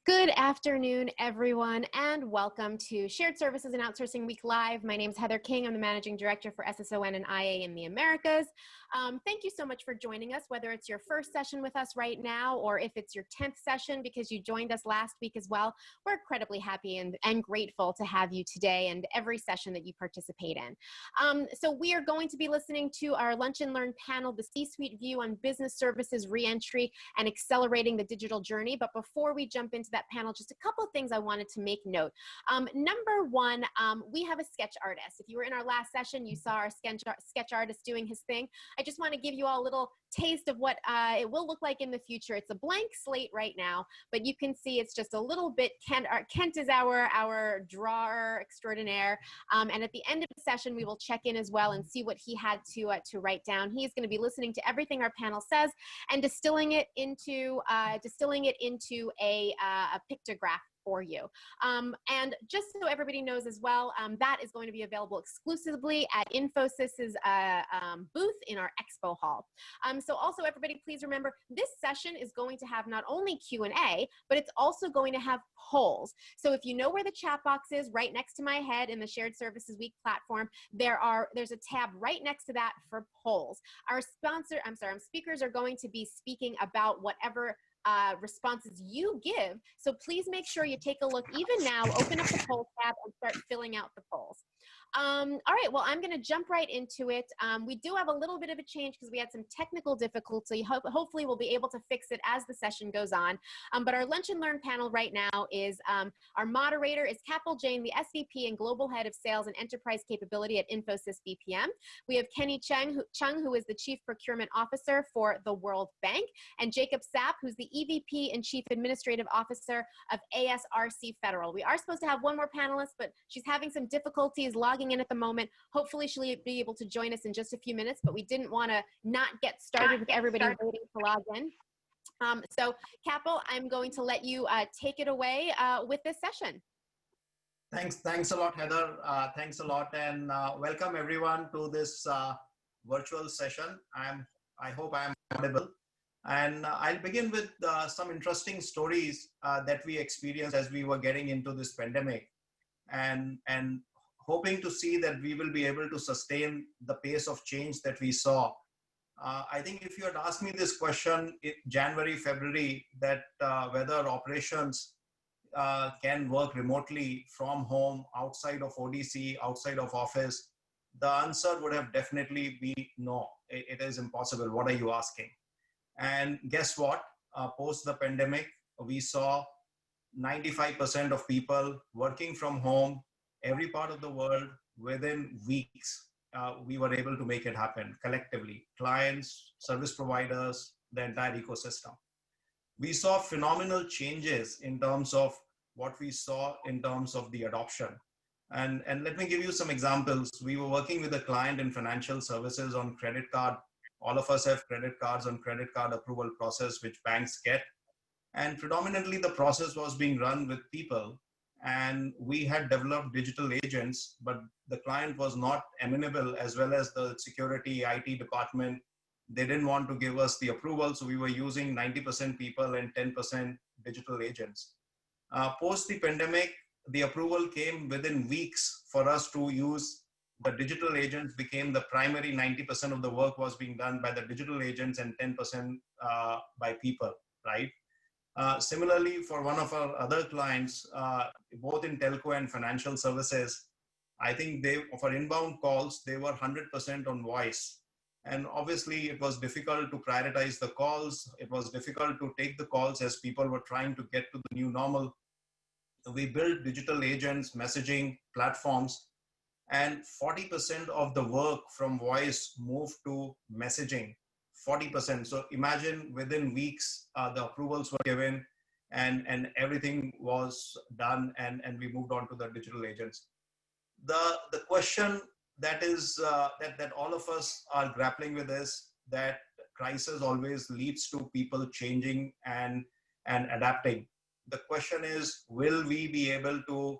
Good afternoon, everyone, and welcome to Shared Services and Outsourcing Week Live. My name is Heather King. I'm the Managing Director for SSON and IA in the Americas. Thank you so much for joining us, whether it's your first session with us right now or if it's your 10th session because you joined us last week as well. We're incredibly happy and grateful to have you today and every session that you participate in. So we are going to be listening to our Lunch and Learn panel, the C-Suite View on Business Services Reentry and Accelerating the Digital Journey. But before we jump into that panel, just a couple of things I wanted to make note. Number one, we have a sketch artist. If you were in our last session, you saw our sketch artist doing his thing. I just want to give you all a little taste of what it will look like in the future. It's a blank slate right now, but you can see it's just a little bit, Kent is our drawer extraordinaire. And at the end of the session, we will check in as well and see what he had to write down. He's going to be listening to everything our panel says and distilling it into a pictograph for you. And just so everybody knows as well, that is going to be available exclusively at Infosys's booth in our expo hall. So also everybody, please remember this session is going to have not only Q&A, but it's also going to have polls. So if you know where the chat box is, right next to my head in the Shared Services Week platform, there's a tab right next to that for polls. Our speakers are going to be speaking about whatever responses you give. So please make sure you take a look even now, open up the poll tab and start filling out the polls. All right, well, I'm going to jump right into it. We do have a little bit of a change because we had some technical difficulty. Hopefully we'll be able to fix it as the session goes on. But our Lunch and Learn panel right now is, our moderator is Kapil Jain, the SVP and Global Head of Sales and Enterprise Capability at Infosys BPM. We have Cheung, who is the Chief Procurement Officer for the World Bank, and Jacob Sapp, who's the EVP and Chief Administrative Officer of ASRC Federal. We are supposed to have one more panelist, but she's having some difficulties logging in at the moment. Hopefully she'll be able to join us in just a few minutes, but we didn't want to not get started with everybody waiting to log in. So Kapil, I'm going to let you take it away with this session. Thanks a lot, Heather. Thanks a lot, and welcome everyone to this virtual session. I hope I am audible. And I'll begin with some interesting stories that we experienced as we were getting into this pandemic, and hoping to see that we will be able to sustain the pace of change that we saw. I think if you had asked me this question in January, February, that whether operations can work remotely from home, outside of ODC, outside of office, the answer would have definitely been no. It is impossible. What are you asking? And guess what? Post the pandemic, we saw 95% of people working from home, every part of the world, within weeks. We were able to make it happen collectively, clients, service providers, the entire ecosystem. We saw phenomenal changes in terms of what we saw in terms of the adoption. And let me give you some examples. We were working with a client in financial services on credit card. All of us have credit cards on credit card approval process, which banks get. And predominantly the process was being run with people. And we had developed digital agents, but the client was not amenable, as well as the security IT department. They didn't want to give us the approval. So we were using 90% people and 10% digital agents. Post the pandemic, the approval came within weeks for us to use the digital agents. Became the primary. 90% of the work was being done by the digital agents and 10% by people, right? Similarly, for one of our other clients, both in telco and financial services, I think for inbound calls, they were 100% on voice. And obviously it was difficult to prioritize the calls. It was difficult to take the calls as people were trying to get to the new normal. We built digital agents, messaging platforms, and 40% of the work from voice moved to messaging. 40%. So imagine within weeks, the approvals were given and everything was done, and we moved on to the digital agents. The question that is that all of us are grappling with is that crisis always leads to people changing and adapting. The question is, will we be able to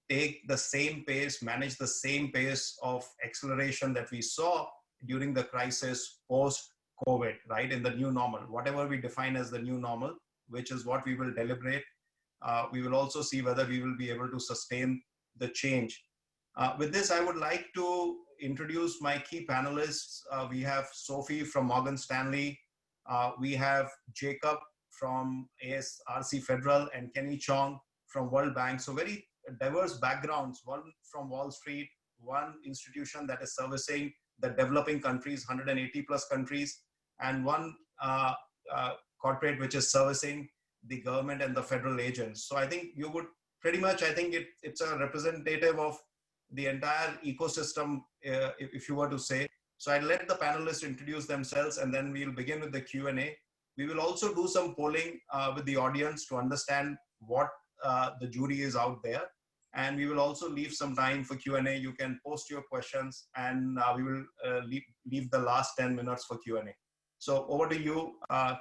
take the same pace, manage the same pace of acceleration that we saw during the crisis post-COVID, right? In the new normal, whatever we define as the new normal, which is what we will deliberate. we will also see whether we will be able to sustain the change. With this, I would like to introduce my key panelists. We have Sophie from Morgan Stanley. We have Jacob from ASRC Federal and Kenny Cheung from World Bank. So very diverse backgrounds, one from Wall Street, one institution that is servicing the developing countries, 180 plus countries, and one corporate which is servicing the government and the federal agents. So I think you would pretty much, I think it's a representative of the entire ecosystem, if you were to say. So I'll let the panelists introduce themselves and then we'll begin with the Q&A. We will also do some polling with the audience to understand what the jury is out there. And we will also leave some time for Q&A. You can post your questions and we will leave the last 10 minutes for Q&A. So over to you,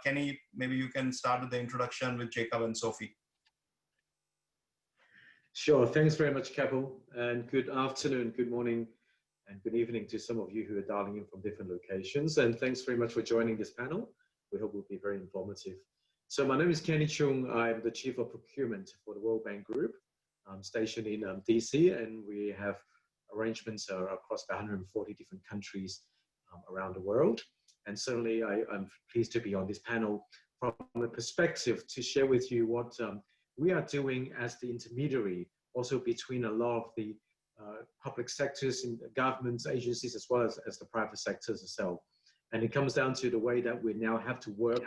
Kenny, maybe you can start with the introduction with Jacob and Sophie. Sure, thanks very much, Kapil, and good afternoon, good morning, and good evening to some of you who are dialing in from different locations. And thanks very much for joining this panel. We hope it will be very informative. So my name is Kenny Cheung. I'm the Chief of Procurement for the World Bank Group. I'm stationed in DC, and we have arrangements across 140 different countries around the world. And certainly I'm pleased to be on this panel from the perspective to share with you what we are doing as the intermediary, also between a lot of the public sectors and governments, agencies, as well as the private sectors itself. And it comes down to the way that we now have to work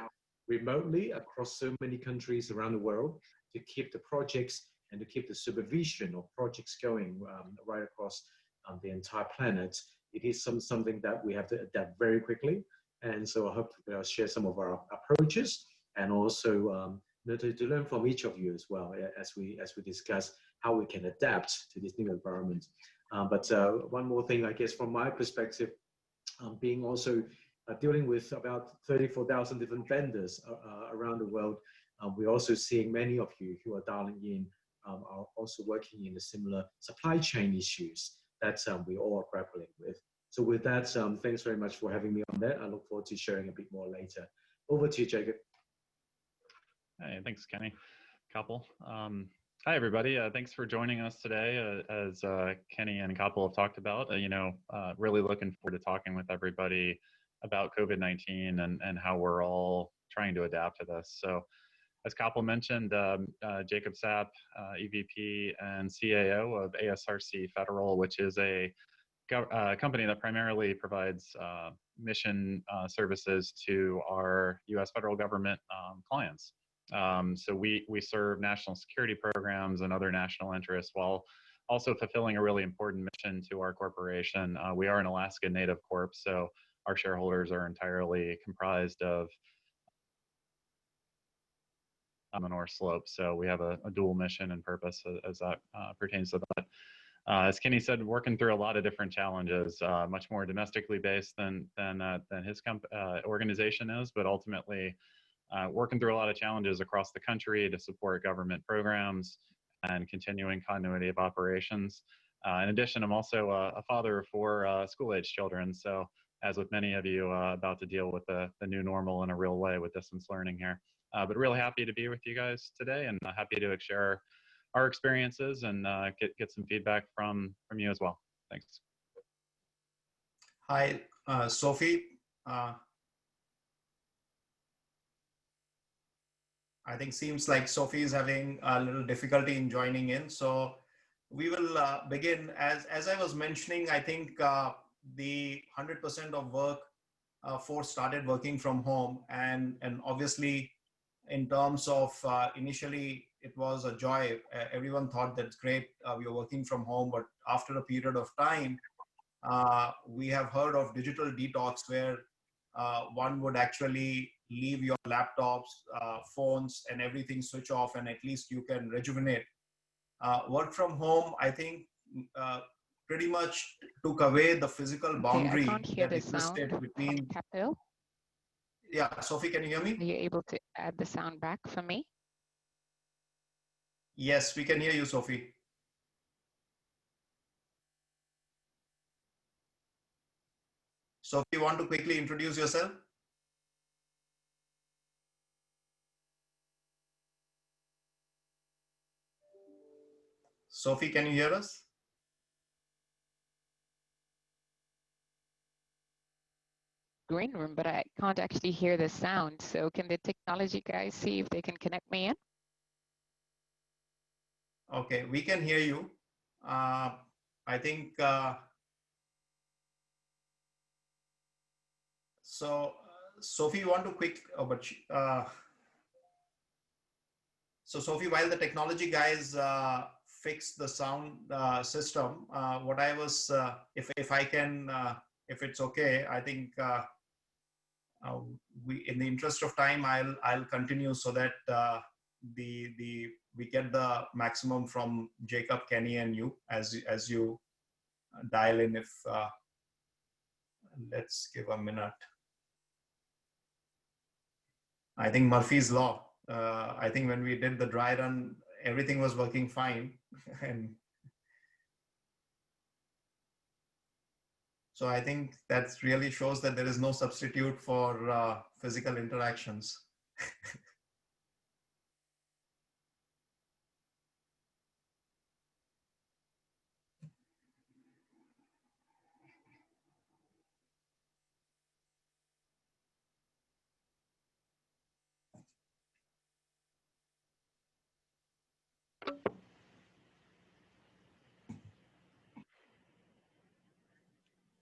remotely across so many countries around the world to keep the projects and to keep the supervision of projects going right across the entire planet. It is something that we have to adapt very quickly. And so I hope I'll share some of our approaches and also to learn from each of you as well as we discuss how we can adapt to this new environment. But one more thing, I guess, from my perspective, being also dealing with about 34,000 different vendors around the world, we're also seeing many of you who are dialing in are also working in the similar supply chain issues that we all are grappling with. So with that, thanks very much for having me on that. I look forward to sharing a bit more later. Over to you, Jacob. Hey, thanks, Kenny. Kapil. Hi, everybody. Thanks for joining us today. As Kenny and Kapil have talked about, really looking forward to talking with everybody about COVID-19 and how we're all trying to adapt to this. So as Kapil mentioned, Jacob Sapp, EVP and CAO of ASRC Federal, which is a company that primarily provides mission services to our U.S. federal government clients. So we serve national security programs and other national interests while also fulfilling a really important mission to our corporation. We are an Alaska Native Corp, so our shareholders are entirely comprised of on the North Slope. So we have a dual mission and purpose as that pertains to that. As Kenny said, working through a lot of different challenges, much more domestically based than his organization is, but ultimately working through a lot of challenges across the country to support government programs and continuing continuity of operations. In addition, I'm also a father of 4 school-age children. So as with many of you, about to deal with the new normal in a real way with distance learning here. But really happy to be with you guys today and happy to share our experiences and get some feedback from you as well. Thanks. Hi, Sophie. I think seems like Sophie is having a little difficulty in joining in. So we will begin. As I was mentioning, I think the 100% of work force started working from home. And obviously, in terms of initially, it was a joy. Everyone thought that's great. We are working from home. But after a period of time, we have heard of digital detox where one would actually leave your laptops, phones, and everything switch off, and at least you can rejuvenate. Work from home, I think, pretty much took away the physical boundary that existed between. Kapil? Yeah, Sophie, can you hear me? Are you able to add the sound back for me? Yes, we can hear you, Sophie. Sophie, you want to quickly introduce yourself? Sophie, can you hear us? Green room, but I can't actually hear the sound. So can the technology guys see if they can connect me in? Okay, we can hear you. I think, so Sophie, you want to quick, so Sophie, while the technology guys fix the sound system, what I was, if I can, if it's okay, I think in the interest of time, I'll continue so that we get the maximum from Jacob, Kenny, and you as you dial in. If let's give a minute. I think Murphy's law. I think when we did the dry run, everything was working fine, and so I think that really shows that there is no substitute for physical interactions.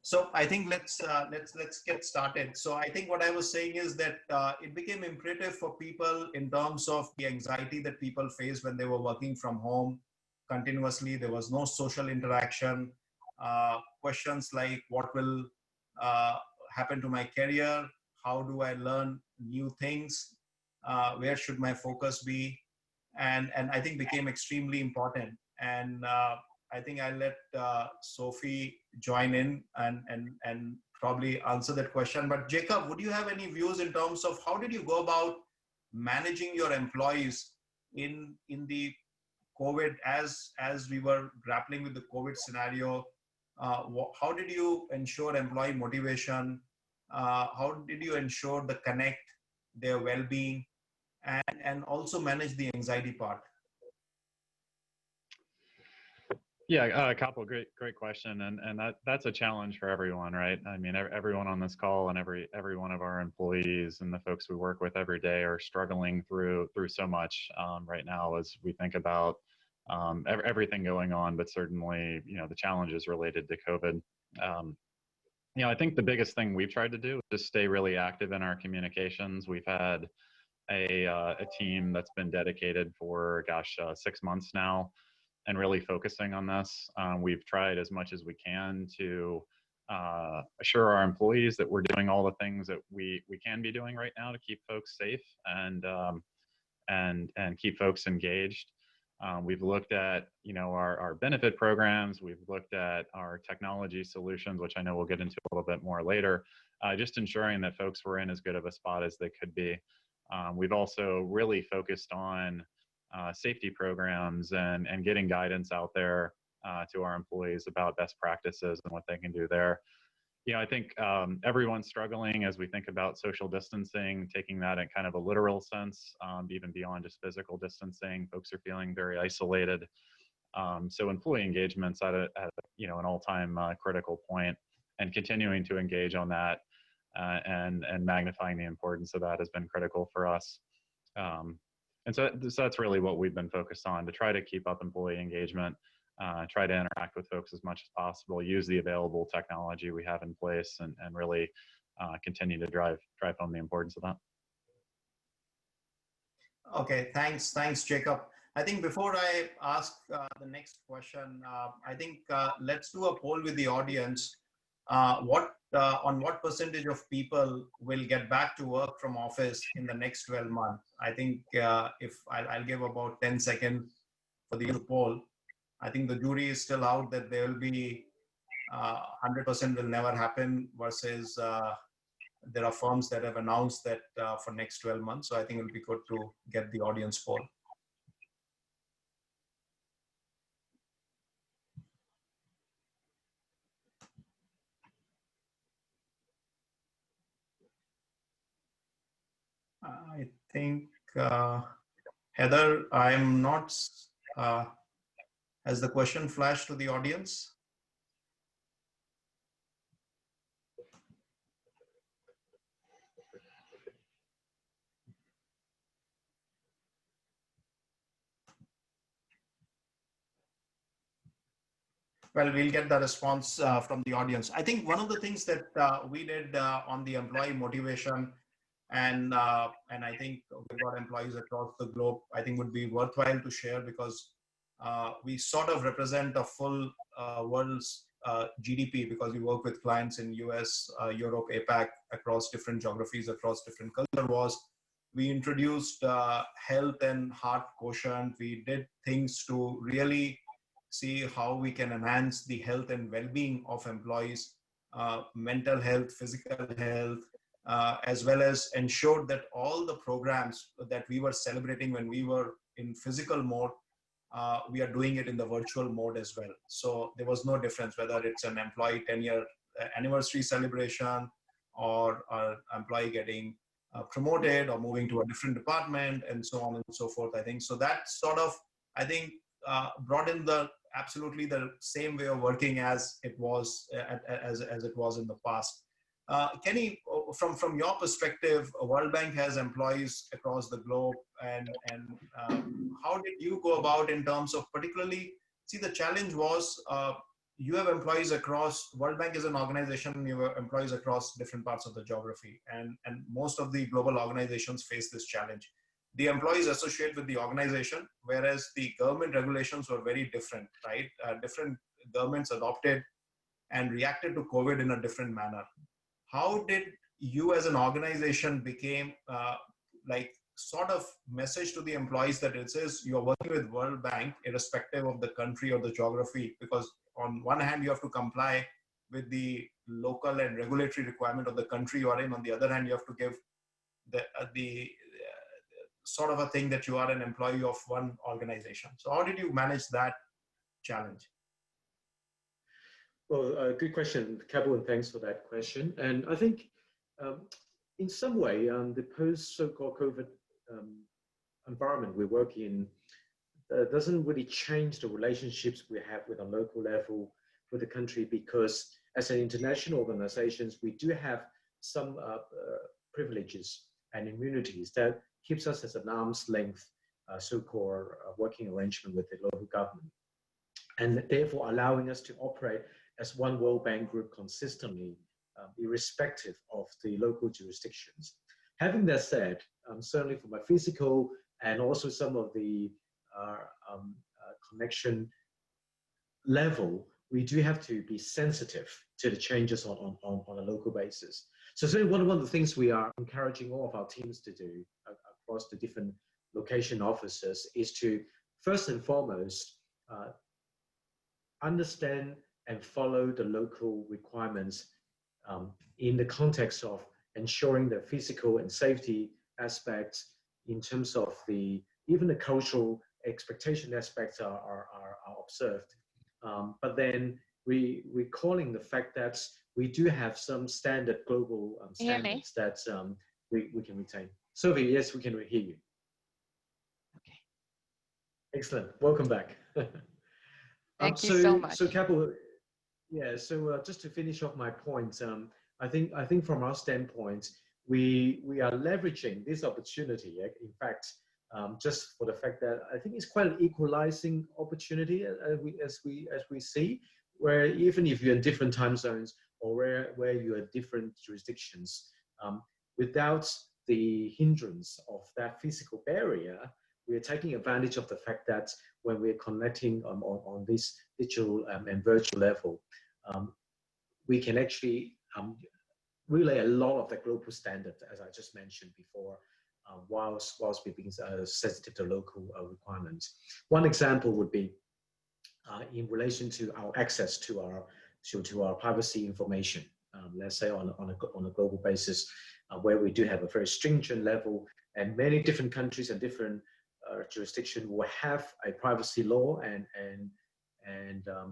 So I think let's get started. So I think what I was saying is that it became imperative for people in terms of the anxiety that people faced when they were working from home continuously. There was no social interaction. Questions like what will happen to my career? How do I learn new things? Where should my focus be? And I think became extremely important. And I think I'll let Sophie join in and probably answer that question. But Jacob, would you have any views in terms of how did you go about managing your employees in the COVID as we were grappling with the COVID scenario? How did you ensure employee motivation? How did you ensure the connect, their well-being, and also manage the anxiety part? Yeah, Kapil, great question, and that's a challenge for everyone, right? I mean, everyone on this call and every one of our employees and the folks we work with every day are struggling through so much right now as we think about everything going on, but certainly the challenges related to COVID. I think the biggest thing we've tried to do is just stay really active in our communications. We've had a team that's been dedicated for 6 months now, and really focusing on this. We've tried as much as we can to assure our employees that we're doing all the things that we can be doing right now to keep folks safe and keep folks engaged. We've looked at our benefit programs. We've looked at our technology solutions, which I know we'll get into a little bit more later. Just ensuring that folks were in as good of a spot as they could be. We've also really focused on safety programs and getting guidance out there to our employees about best practices and what they can do there. I think everyone's struggling as we think about social distancing, taking that in kind of a literal sense, even beyond just physical distancing. Folks are feeling very isolated. So employee engagement's at an all-time critical point, and continuing to engage on that and magnifying the importance of that has been critical for us. And so that's really what we've been focused on, to try to keep up employee engagement, try to interact with folks as much as possible, use the available technology we have in place, and really continue to drive home the importance of that. Okay, thanks, Jacob. I think before I ask the next question, I think let's do a poll with the audience. On what percentage of people will get back to work from office in the next 12 months? I think if I'll give about 10 seconds for the poll. I think the jury is still out that there will be 100% will never happen versus there are firms that have announced that for next 12 months. So I think it'll be good to get the audience poll. I think, Heather, I'm not, Has the question flashed to the audience? Well, we'll get the response from the audience. I think one of the things that we did on the employee motivation, and I think we've got employees across the globe, I think would be worthwhile to share, because we sort of represent a full world's GDP, because we work with clients in US, Europe, APAC, across different geographies, across different culture wars. We introduced health and heart quotient. We did things to really see how we can enhance the health and well-being of employees, mental health, physical health, as well as ensured that all the programs that we were celebrating when we were in physical mode, we are doing it in the virtual mode as well. So there was no difference whether it's an employee 10-year anniversary celebration, or an employee getting promoted or moving to a different department, and so on and so forth. I think so that sort of, I think, brought in the absolutely the same way of working as it was as it was in the past. Kenny, from your perspective, World Bank has employees across the globe, and how did you go about in terms of particularly, see, the challenge was you have employees across, World Bank is an organization, you have employees across different parts of the geography, and most of the global organizations face this challenge. The employees associate with the organization, whereas the government regulations were very different, right? Different governments adopted and reacted to COVID in a different manner. How did you as an organization became like sort of message to the employees that it says you're working with World Bank irrespective of the country or the geography? Because on one hand, you have to comply with the local and regulatory requirement of the country you are in. On the other hand, you have to give the sort of a thing that you are an employee of one organization. So how did you manage that challenge? Well, good question, Kapil, and thanks for that question. And I think in some way, the post so-called COVID environment we work in doesn't really change the relationships we have with a local level with the country, because as an international organizations, we do have some privileges and immunities that keeps us as an arm's length so-called working arrangement with the local government, and therefore allowing us to operate as one World Bank group consistently, irrespective of the local jurisdictions. Having that said, certainly from a physical and also some of the connection level, we do have to be sensitive to the changes on a local basis. So certainly one of the things we are encouraging all of our teams to do across the different location offices is to first and foremost understand and follow the local requirements in the context of ensuring the physical and safety aspects, in terms of even the cultural expectation aspects are observed. But then we're calling the fact that we do have some standard global standards that we can retain. Sophie, yes, we can hear you. Okay. Excellent. Welcome back. Thank you so much. So Kapil, yeah. So just to finish off my point, I think from our standpoint, we are leveraging this opportunity. In fact, just for the fact that I think it's quite an equalizing opportunity as we see, where even if you're in different time zones or where you're in different jurisdictions, without the hindrance of that physical barrier, we are taking advantage of the fact that when we're connecting on this digital and virtual level, we can actually relay a lot of the global standards, as I just mentioned before, whilst we're being sensitive to local requirements. One example would be in relation to our access to our privacy information. Let's say on a global basis, where we do have a very stringent level, and many different countries and different jurisdictions will have a privacy law and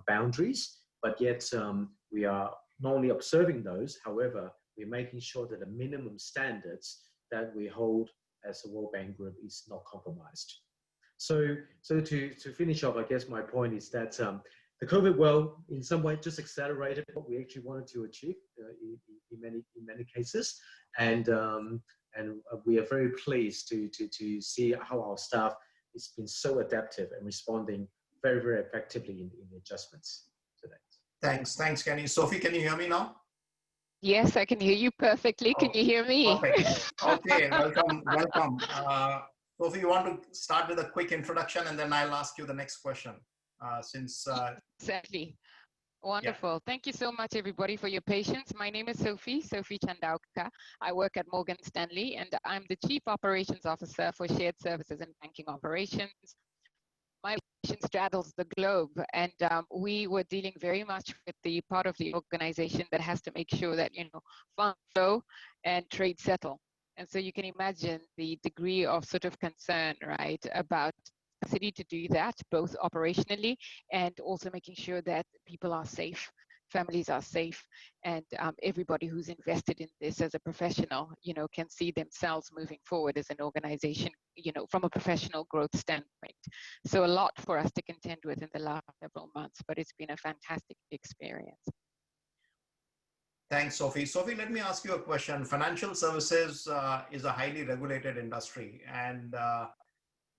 boundaries, but yet we are not only observing those, however, we're making sure that the minimum standards that we hold as a World Bank group is not compromised. So to finish off, I guess my point is that the COVID world in some way just accelerated what we actually wanted to achieve in many cases, and we are very pleased to see how our staff has been so adaptive and responding very effectively in the adjustments today. Thanks, Kenny. Sophie, can you hear me now? Yes, I can hear you perfectly. Can you hear me? Perfect. Okay, welcome. Sophie, you want to start with a quick introduction, and then I'll ask you the next question. Exactly. Wonderful. Yeah. Thank you so much, everybody, for your patience. My name is Sophie Chandauka. I work at Morgan Stanley, and I'm the Chief Operations Officer for Shared Services and Banking Operations. My position straddles the globe, and we were dealing very much with the part of the organization that has to make sure that, funds flow and trade settle. And so you can imagine the degree of sort of concern, right, about capacity to do that, both operationally and also making sure that people are safe, families are safe, and everybody who's invested in this as a professional, can see themselves moving forward as an organization, from a professional growth standpoint. So a lot for us to contend with in the last several months, but it's been a fantastic experience. Thanks, Sophie. Sophie, let me ask you a question. Financial services is a highly regulated industry, and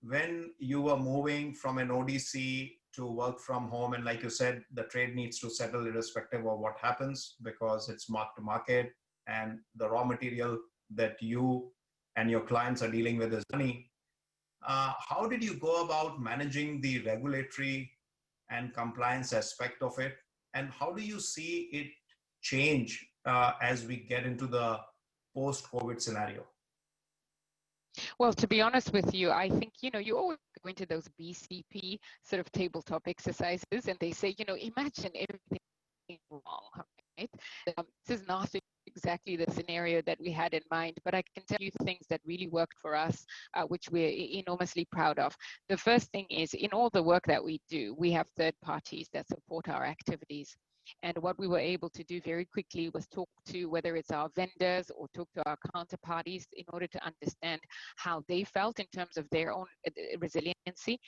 when you were moving from an ODC to work from home, and like you said, the trade needs to settle irrespective of what happens because it's mark to market, and the raw material that you and your clients are dealing with is money. How did you go about managing the regulatory and compliance aspect of it? And how do you see it change as we get into the post-COVID scenario? Well, to be honest with you, I think, you always go into those BCP sort of tabletop exercises and they say, imagine everything wrong, right? This is not exactly the scenario that we had in mind, but I can tell you things that really worked for us, which we're enormously proud of. The first thing is, in all the work that we do, we have third parties that support our activities. And what we were able to do very quickly was talk to, whether it's our vendors or talk to our counterparties, in order to understand how they felt in terms of their own resiliency,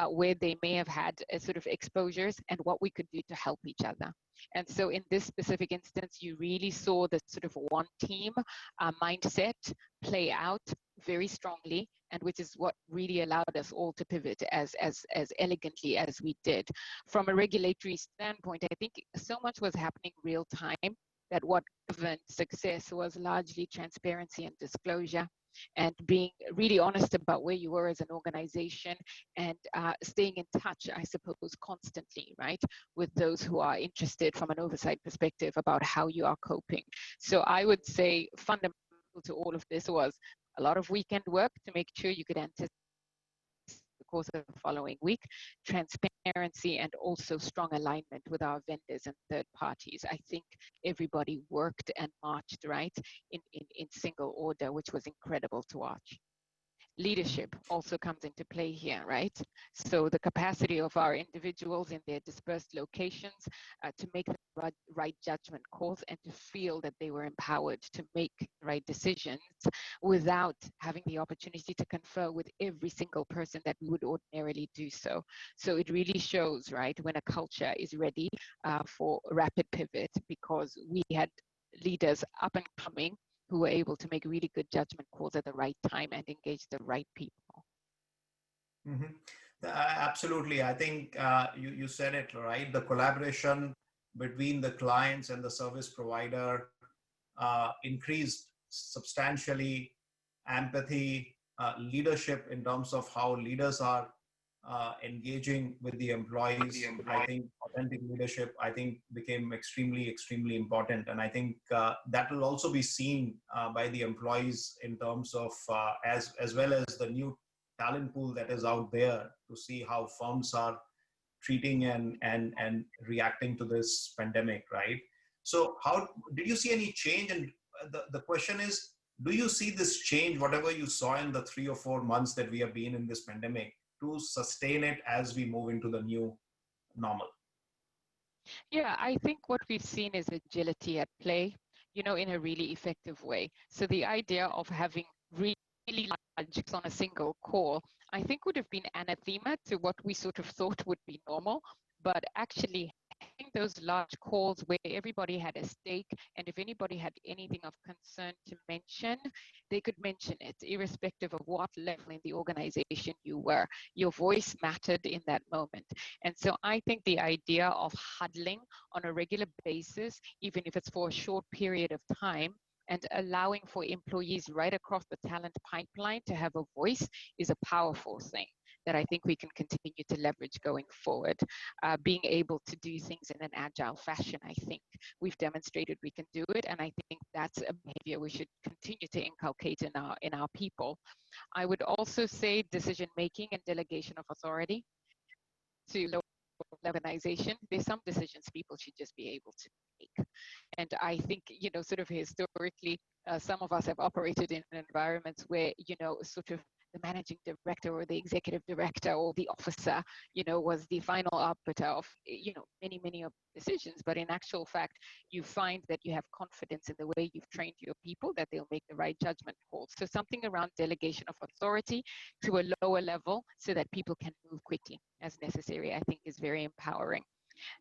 where they may have had sort of exposures, and what we could do to help each other. And so in this specific instance, you really saw the sort of one team mindset play out very strongly, and which is what really allowed us all to pivot as elegantly as we did. From a regulatory standpoint, I think so much was happening real time that what governed success was largely transparency and disclosure, and being really honest about where you were as an organization, and staying in touch, I suppose, constantly, right, with those who are interested from an oversight perspective about how you are coping. So I would say fundamental to all of this was a lot of weekend work to make sure you could anticipate the course of the following week, transparency, and also strong alignment with our vendors and third parties. I think everybody worked and marched, right, in single order, which was incredible to watch. Leadership also comes into play here, right? So the capacity of our individuals in their dispersed locations to make the right judgment calls and to feel that they were empowered to make the right decisions without having the opportunity to confer with every single person that we would ordinarily do so. So it really shows, right, when a culture is ready for rapid pivot, because we had leaders up and coming who were able to make really good judgment calls at the right time and engage the right people. Mm-hmm. Absolutely. I think you said it right. The collaboration between the clients and the service provider increased substantially. Empathy, leadership in terms of how leaders are engaging with the employees. I think authentic leadership, I think, became extremely important. And I think that will also be seen by the employees in terms of as well as the new talent pool that is out there, to see how firms are treating and reacting to this pandemic, right? So how did you see any change? And the question is, do you see this change, whatever you saw in the 3 or 4 months that we have been in this pandemic, to sustain it as we move into the new normal? Yeah, I think what we've seen is agility at play, in a really effective way. So the idea of having really really large on a single call, I think would have been anathema to what we sort of thought would be normal. But actually having those large calls where everybody had a stake, and if anybody had anything of concern to mention, they could mention it, irrespective of what level in the organization you were. Your voice mattered in that moment. And so I think the idea of huddling on a regular basis, even if it's for a short period of time, and allowing for employees right across the talent pipeline to have a voice is a powerful thing that I think we can continue to leverage going forward. Being able to do things in an agile fashion, I think we've demonstrated we can do it, and I think that's a behavior we should continue to inculcate in our people. I would also say decision-making and delegation of authority to lower organization. There's some decisions people should just be able to make. And I think, sort of historically, some of us have operated in environments where, sort of the managing director or the executive director or the officer, was the final arbiter of, many of the decisions. But in actual fact, you find that you have confidence in the way you've trained your people that they'll make the right judgment calls. So something around delegation of authority to a lower level so that people can move quickly as necessary, I think is very empowering.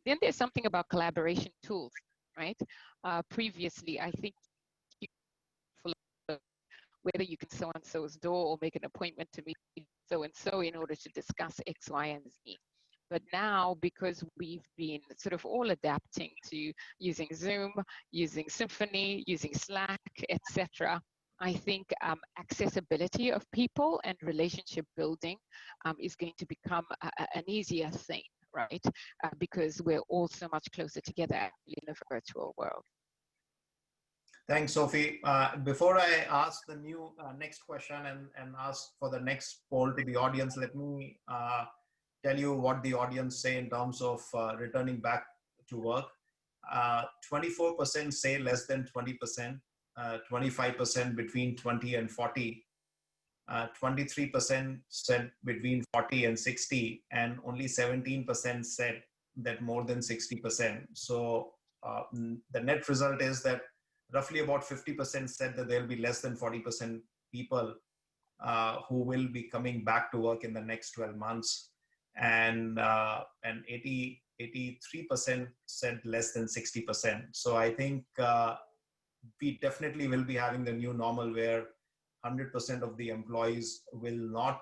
Then there's something about collaboration tools, right? Previously, I think whether you can so-and-so's door or make an appointment to meet so-and-so in order to discuss X, Y, and Z. But now, because we've been sort of all adapting to using Zoom, using Symphony, using Slack, etc., I think accessibility of people and relationship building is going to become an easier thing, right? Because we're all so much closer together in a virtual world. Thanks, Sophie. Before I ask the next question and ask for the next poll to the audience, let me tell you what the audience say in terms of returning back to work. 24% say less than 20%, 25% between 20 and 40, 23% said between 40 and 60, and only 17% said that more than 60%. So the net result is that roughly about 50% said that there'll be less than 40% people who will be coming back to work in the next 12 months. And 83% said less than 60%. So I think we definitely will be having the new normal where 100% of the employees will not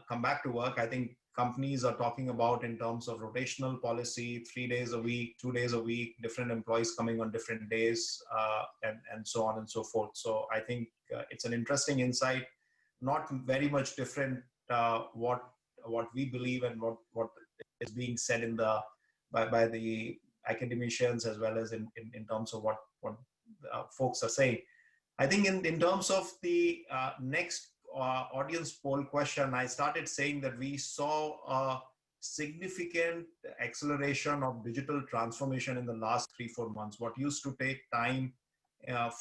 come back to work. I think companies are talking about in terms of rotational policy, 3 days a week, 2 days a week, different employees coming on different days, and so on and so forth. So I think it's an interesting insight, not very much different what we believe and what is being said in by the academicians as well as in terms of what folks are saying. I think in terms of the next audience poll question, I started saying that we saw a significant acceleration of digital transformation in the last 3-4 months. What used to take time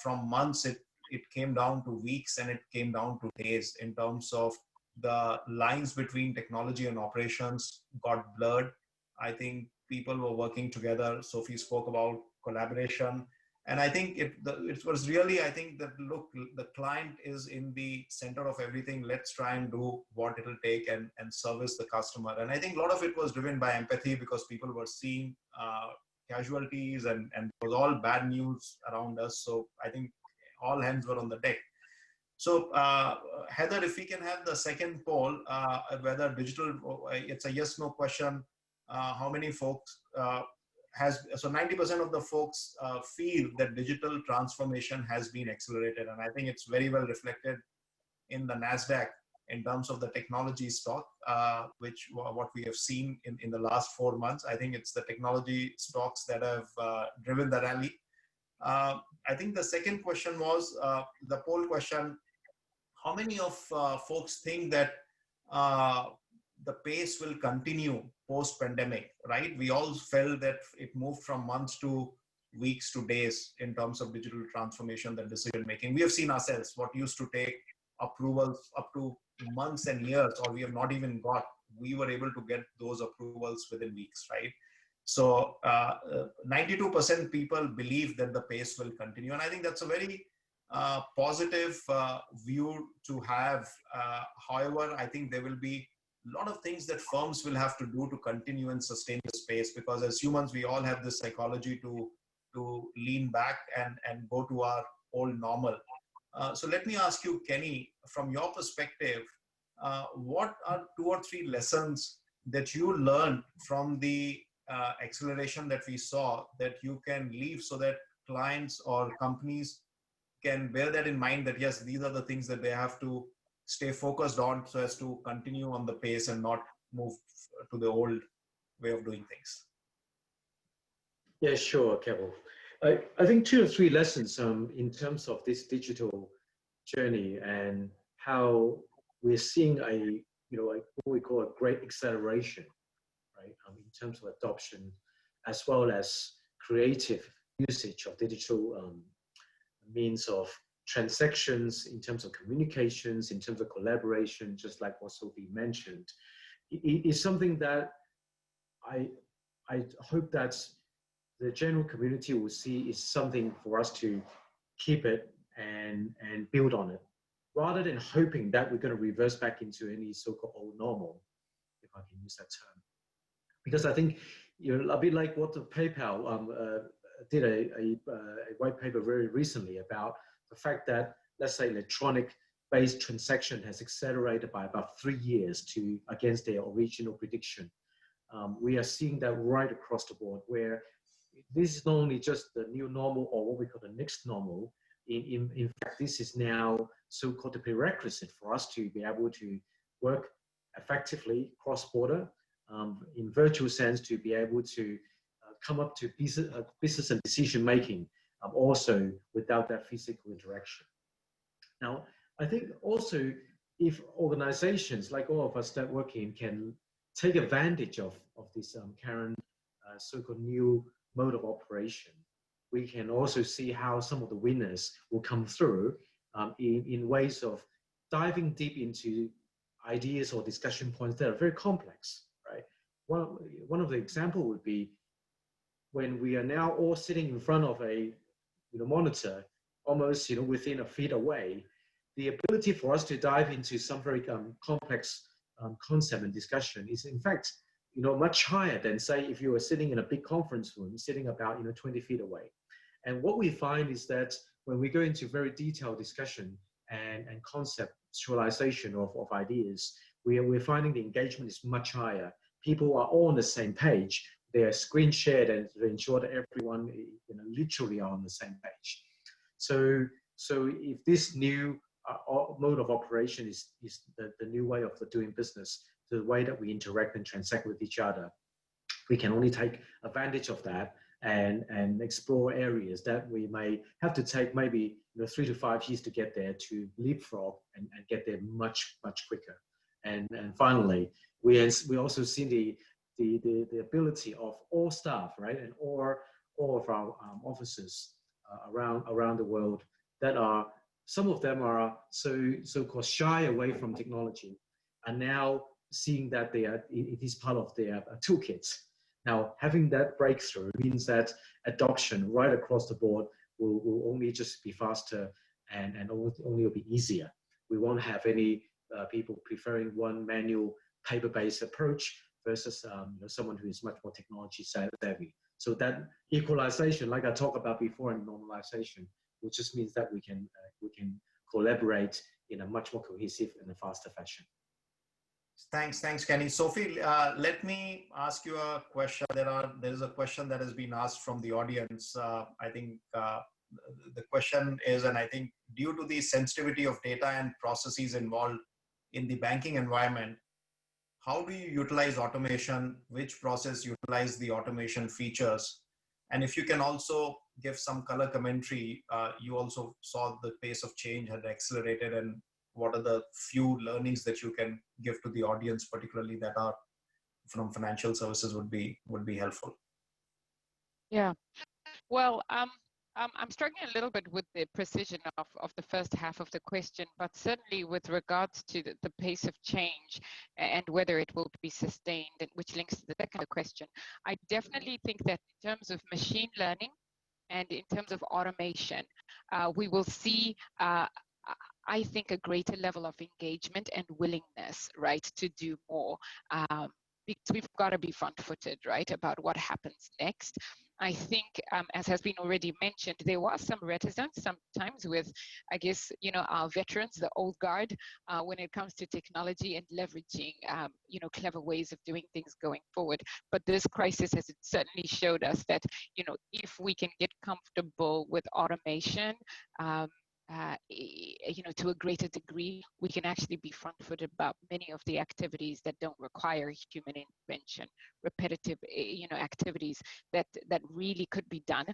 from months, it came down to weeks, and it came down to days in terms of the lines between technology and operations got blurred. I think people were working together. Sophie spoke about collaboration. And I think it was really, I think that, look, the client is in the center of everything. Let's try and do what it'll take and service the customer. And I think a lot of it was driven by empathy because people were seeing casualties and it was all bad news around us. So I think all hands were on the deck. So Heather, if we can have the second poll, whether digital, it's a yes, no question. How many folks so 90% of the folks feel that digital transformation has been accelerated. And I think it's very well reflected in the NASDAQ in terms of the technology stock, which what we have seen in the last 4 months. I think it's the technology stocks that have driven the rally. I think the second question was the poll question. How many of folks think that the pace will continue post-pandemic, right? We all felt that it moved from months to weeks to days in terms of digital transformation, the decision-making. We have seen ourselves, what used to take approvals up to months and years, or we have not even got, we were able to get those approvals within weeks, right? So 92% people believe that the pace will continue. And I think that's a very positive view to have. However, I think there will be a lot of things that firms will have to do to continue and sustain the space, because as humans, we all have this psychology to lean back and go to our old normal. So let me ask you, Kenny, from your perspective, what are 2 or 3 lessons that you learned from the acceleration that we saw that you can leave so that clients or companies can bear that in mind, that yes, these are the things that they have to stay focused on so as to continue on the pace and not move to the old way of doing things? Yeah, sure, Kapil. I think 2 or 3 lessons in terms of this digital journey and how we're seeing what we call a great acceleration, right? In terms of adoption, as well as creative usage of digital means of transactions, in terms of communications, in terms of collaboration, just like what Sophie mentioned. It is something that I hope that the general community will see is something for us to keep it and build on it, rather than hoping that we're going to reverse back into any so-called old normal, if I can use that term. Because I think, a bit like what the PayPal did a white paper very recently about the fact that, let's say, electronic-based transaction has accelerated by about 3 years against their original prediction. We are seeing that right across the board, where this is not only just the new normal or what we call the next normal. In fact, this is now so-called the prerequisite for us to be able to work effectively cross-border, in virtual sense, to be able to come up to business and decision-making, also without that physical interaction. Now, I think also if organizations like all of us that work in can take advantage of this current so-called new mode of operation, we can also see how some of the winners will come through in ways of diving deep into ideas or discussion points that are very complex, right? One of the example would be when we are now all sitting in front of a monitor, almost within a feet away, the ability for us to dive into some very complex concept and discussion is in fact much higher than, say, if you were sitting in a big conference room, sitting about 20 feet away. And what we find is that when we go into very detailed discussion and conceptualization of ideas, we're finding the engagement is much higher. People are all on the same page. They are screen shared and to ensure that everyone literally are on the same page. So if this new mode of operation is the new way of doing business, the way that we interact and transact with each other, we can only take advantage of that and explore areas that we may have to take maybe 3 to 5 years to get there, to leapfrog and get there much quicker. And finally, we also see the ability of all staff, right, and all of our offices around the world that are, some of them are so-called shy away from technology, and now seeing that it is part of their toolkits. Now, having that breakthrough means that adoption right across the board will only just be faster and only will be easier. We won't have any people preferring one manual paper-based approach versus someone who is much more technology savvy. So that equalization, like I talked about before, in normalization, which just means that we can collaborate in a much more cohesive and a faster fashion. Thanks, Kenny. Sophie, let me ask you a question. There is a question that has been asked from the audience. I think the question is, and I think due to the sensitivity of data and processes involved in the banking environment, how do you utilize automation? Which process utilize the automation features? And if you can also give some color commentary, you also saw the pace of change had accelerated, and what are the few learnings that you can give to the audience, particularly that are from financial services, would be helpful? Yeah, well, I'm struggling a little bit with the precision of the first half of the question, but certainly with regards to the pace of change and whether it will be sustained, which links to the second question, I definitely think that in terms of machine learning And in terms of automation, we will see, I think, a greater level of engagement and willingness, right, to do more. Because we've got to be front-footed, right, about what happens next. I think, as has been already mentioned, there was some reticence sometimes with, I guess, our veterans, the old guard, when it comes to technology and leveraging, clever ways of doing things going forward. But this crisis has certainly showed us that, if we can get comfortable with automation, to a greater degree, we can actually be front-footed about many of the activities that don't require human intervention, repetitive, activities that really could be done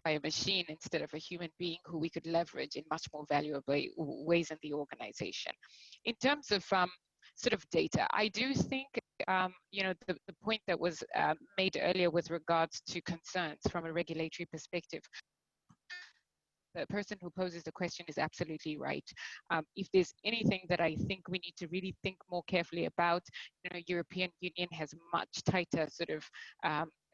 by a machine instead of a human being who we could leverage in much more valuable ways in the organization. In terms of sort of data, I do think, the point that was made earlier with regards to concerns from a regulatory perspective, the person who poses the question is absolutely right. If there's anything that I think we need to really think more carefully about, European Union has much tighter sort of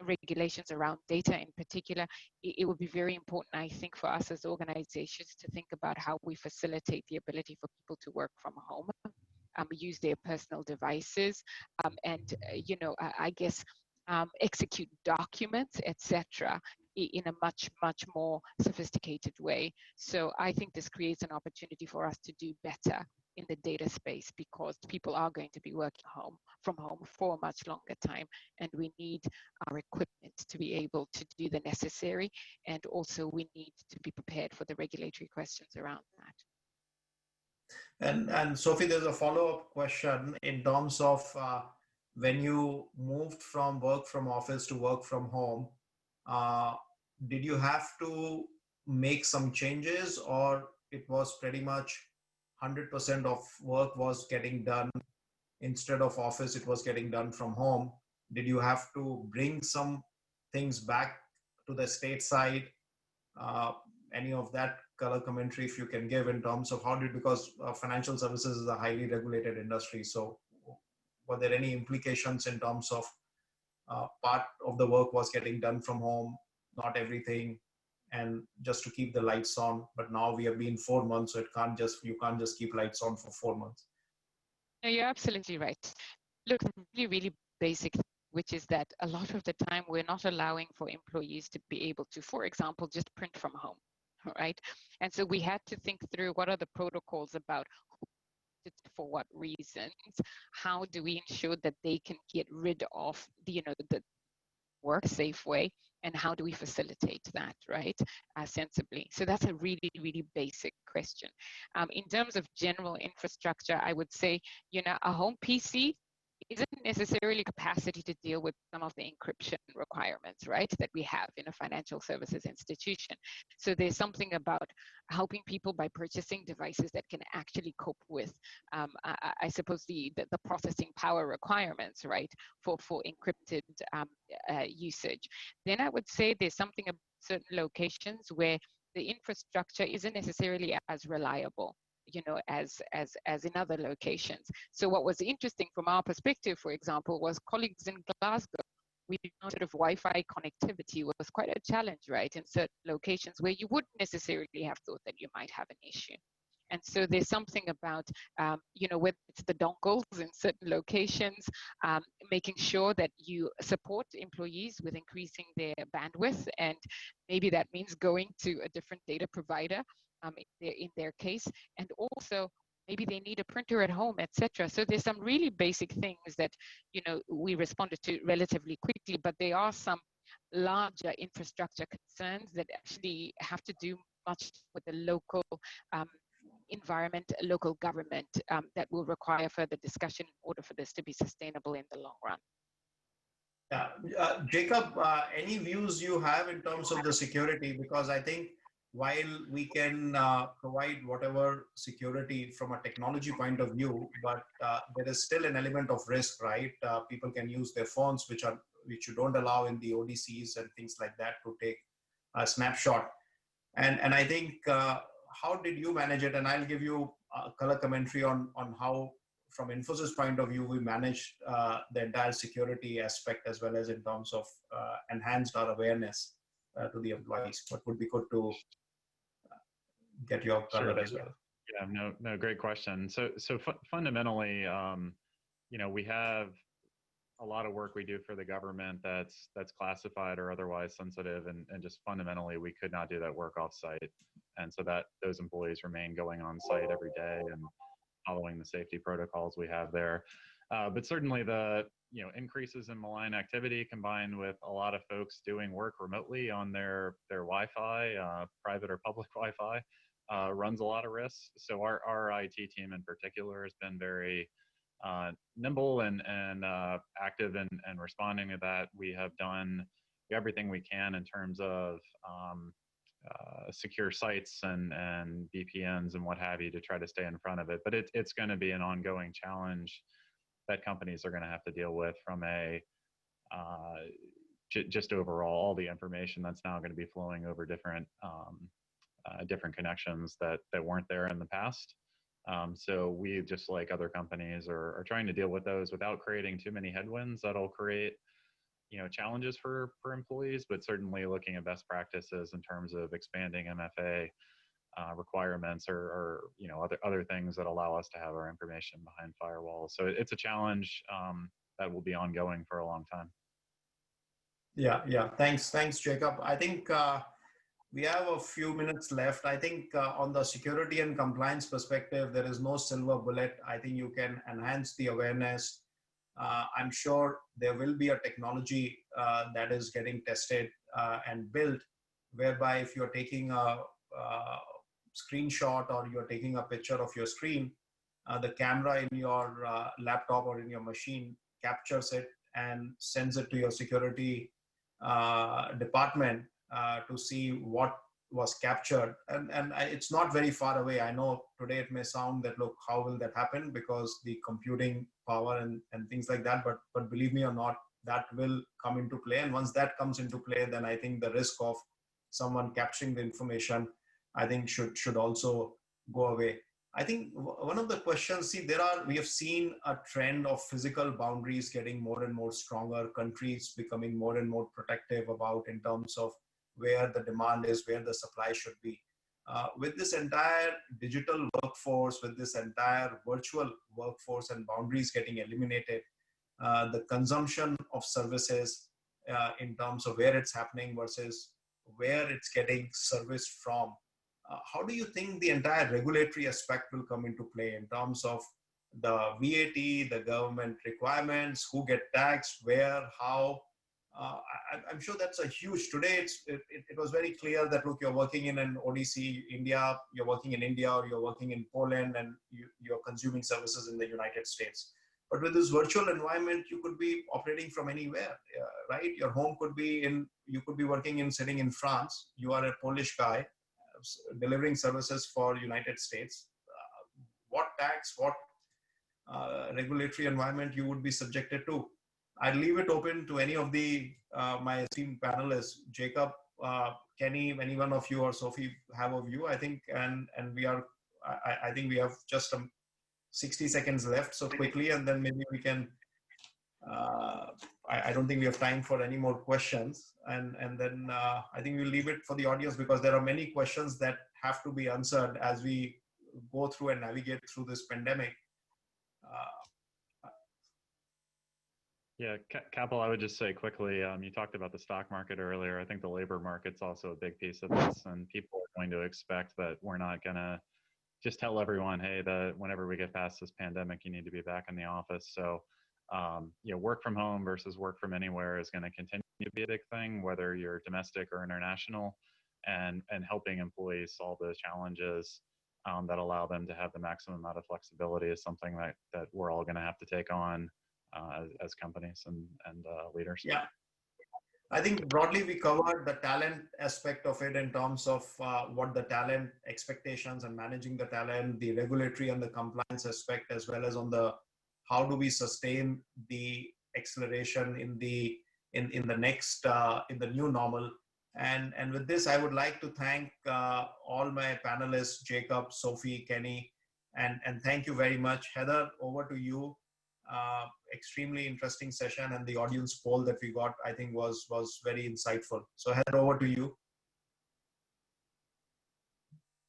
regulations around data in particular. It would be very important, I think, for us as organizations to think about how we facilitate the ability for people to work from home, use their personal devices, and, I guess, execute documents, etc., in a much more sophisticated way. So I think this creates an opportunity for us to do better in the data space, because people are going to be working from home for a much longer time, and we need our equipment to be able to do the necessary, and also we need to be prepared for the regulatory questions around that. And Sophie, there's a follow-up question in terms of when you moved from work from office to work from home, did you have to make some changes, or it was pretty much 100% of work was getting done instead of office, it was getting done from home? Did you have to bring some things back to the state side? Any of that color commentary, if you can give, in terms of how did, because financial services is a highly regulated industry. So were there any implications in terms of part of the work was getting done from home, not everything, and just to keep the lights on? But now we have been 4 months, so you can't just keep lights on for 4 months. No, you're absolutely right. Look, really basic, which is that a lot of the time we're not allowing for employees to be able to, for example, just print from home, right? And so we had to think through what are the protocols about for what reasons, how do we ensure that they can get rid of the work safe way, and how do we facilitate that, right, sensibly? So that's a really basic question. In terms of general infrastructure, I would say, a home PC isn't necessarily capacity to deal with some of the encryption requirements, right, that we have in a financial services institution. So there's something about helping people by purchasing devices that can actually cope with, I suppose, the processing power requirements, right, for encrypted usage. Then I would say there's something about certain locations where the infrastructure isn't necessarily as reliable, as in other locations. So what was interesting from our perspective, for example, was colleagues in Glasgow, we found sort of Wi-Fi connectivity was quite a challenge, right, in certain locations where you wouldn't necessarily have thought that you might have an issue. And so there's something about, whether it's the dongles in certain locations, making sure that you support employees with increasing their bandwidth, and maybe that means going to a different data provider in their case, and also maybe they need a printer at home, etc. So there's some really basic things that we responded to relatively quickly, but there are some larger infrastructure concerns that actually have to do much with the local environment, local government, that will require further discussion in order for this to be sustainable in the long run. Yeah, Jacob, any views you have in terms of the security? Because I think while we can provide whatever security from a technology point of view, but there is still an element of risk, right? People can use their phones, which you don't allow in the ODCs and things like that, to take a snapshot. And I think, how did you manage it? And I'll give you a color commentary on how, from Infosys point of view, we managed the entire security aspect, as well as in terms of enhanced our awareness. to the employees, but would be good to get your color as well. Yeah, no, great question. So fundamentally, we have a lot of work we do for the government that's classified or otherwise sensitive, and just fundamentally we could not do that work off site, and so that those employees remain going on site every day and following the safety protocols we have there. But certainly the increases in malign activity combined with a lot of folks doing work remotely on their Wi-Fi, private or public Wi-Fi, runs a lot of risks. So our IT team in particular has been very nimble and active and responding to that. We have done everything we can in terms of secure sites and VPNs and what have you to try to stay in front of it. But it's going to be an ongoing challenge that companies are going to have to deal with from a just overall all the information that's now going to be flowing over different connections that weren't there in the past. So we, just like other companies, are trying to deal with those without creating too many headwinds that'll create challenges for employees, but certainly looking at best practices in terms of expanding MFA requirements or other things that allow us to have our information behind firewalls. So it's a challenge that will be ongoing for a long time. Yeah. Thanks, Jacob. I think we have a few minutes left. I think on the security and compliance perspective, there is no silver bullet. I think you can enhance the awareness. I'm sure there will be a technology that is getting tested and built, whereby if you're taking a screenshot or you're taking a picture of your screen, the camera in your laptop or in your machine captures it and sends it to your security department to see what was captured. And it's not very far away. I know today it may sound that, look, how will that happen? Because the computing power and things like that, but believe me or not, that will come into play. And once that comes into play, then I think the risk of someone capturing the information, I think should also go away. I think one of the questions, we have seen a trend of physical boundaries getting more and more stronger, countries becoming more and more protective about in terms of where the demand is, where the supply should be. With this entire digital workforce, with this entire virtual workforce and boundaries getting eliminated, the consumption of services in terms of where it's happening versus where it's getting serviced from, how do you think the entire regulatory aspect will come into play in terms of the VAT, the government requirements, who get taxed, where, how? I'm sure that's a huge, today it was very clear that, look, you're working in an ODC, India, you're working in India, or you're working in Poland, and you're consuming services in the United States. But with this virtual environment, you could be operating from anywhere, right? Your home could be you could be sitting in France. You are a Polish guy delivering services for United States. What tax, what regulatory environment you would be subjected to? I'll leave it open to any of my esteemed panelists. Jacob, Kenny, any one of you or Sophie have a view, I think, and I think we have just 60 seconds left, so quickly, and then maybe we can, I don't think we have time for any more questions, and then I think we'll leave it for the audience, because there are many questions that have to be answered as we go through and navigate through this pandemic. Yeah, Kapil, I would just say quickly, you talked about the stock market earlier. I think the labor market's also a big piece of this, and people are going to expect that we're not going to just tell everyone, hey, whenever we get past this pandemic, you need to be back in the office. So, work from home versus work from anywhere is going to continue to be a big thing, whether you're domestic or international, and helping employees solve those challenges that allow them to have the maximum amount of flexibility is something that we're all going to have to take on as companies and leaders. Yeah. I think broadly we covered the talent aspect of it in terms of what the talent expectations and managing the talent, the regulatory and the compliance aspect, as well as on the how do we sustain the acceleration in the new normal. And with this, I would like to thank all my panelists, Jacob, Sophie, Kenny, and thank you very much. Heather, over to you. Extremely interesting session, and the audience poll that we got, I think, was very insightful. So Heather, over to you.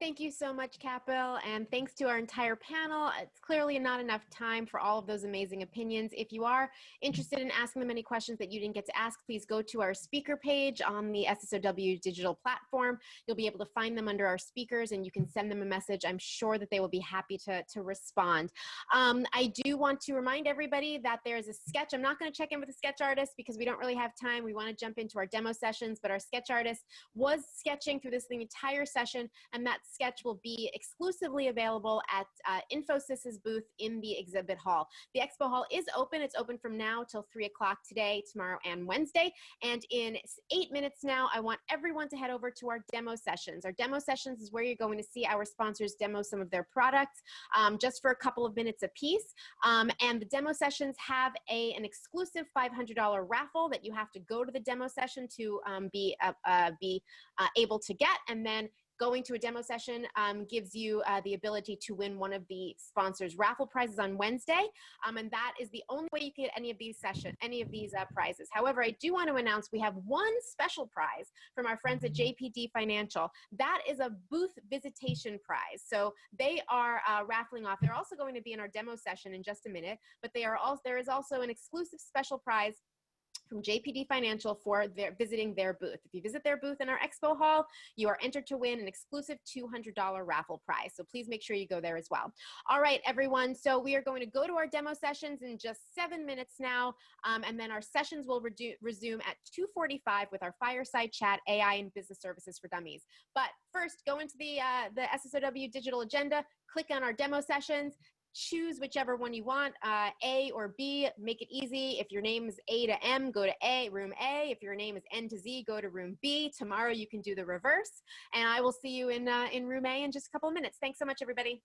Thank you so much, Kapil, and thanks to our entire panel. It's clearly not enough time for all of those amazing opinions. If you are interested in asking them any questions that you didn't get to ask, please go to our speaker page on the SSOW digital platform. You'll be able to find them under our speakers, and you can send them a message. I'm sure that they will be happy to respond. I do want to remind everybody that there's a sketch. I'm not going to check in with the sketch artist because we don't really have time. We want to jump into our demo sessions, but our sketch artist was sketching through the entire session, and that sketch will be exclusively available at Infosys's booth in the exhibit hall. The expo hall is open. It's open from now till 3 o'clock today, tomorrow, and Wednesday. And in 8 minutes now, I want everyone to head over to our demo sessions. Our demo sessions is where you're going to see our sponsors demo some of their products just for a couple of minutes apiece. And the demo sessions have an exclusive $500 raffle that you have to go to the demo session to be able to get. And then going to a demo session gives you the ability to win one of the sponsors' raffle prizes on Wednesday, and that is the only way you can get any of these prizes. However, I do want to announce we have one special prize from our friends at JPD Financial. That is a booth visitation prize. So they are raffling off. They're also going to be in our demo session in just a minute, but there is also an exclusive special prize from JPD Financial for visiting their booth. If you visit their booth in our expo hall, you are entered to win an exclusive $200 raffle prize. So please make sure you go there as well. All right, everyone. So we are going to go to our demo sessions in just 7 minutes now. And then our sessions will resume at 2:45 with our fireside chat, AI and business services for dummies. But first, go into the SSOW digital agenda, click on our demo sessions, choose whichever one you want, A or B, make it easy. If your name is A to M, go to room A. If your name is N to Z, go to room B. Tomorrow you can do the reverse. And I will see you in room A in just a couple of minutes. Thanks so much, everybody.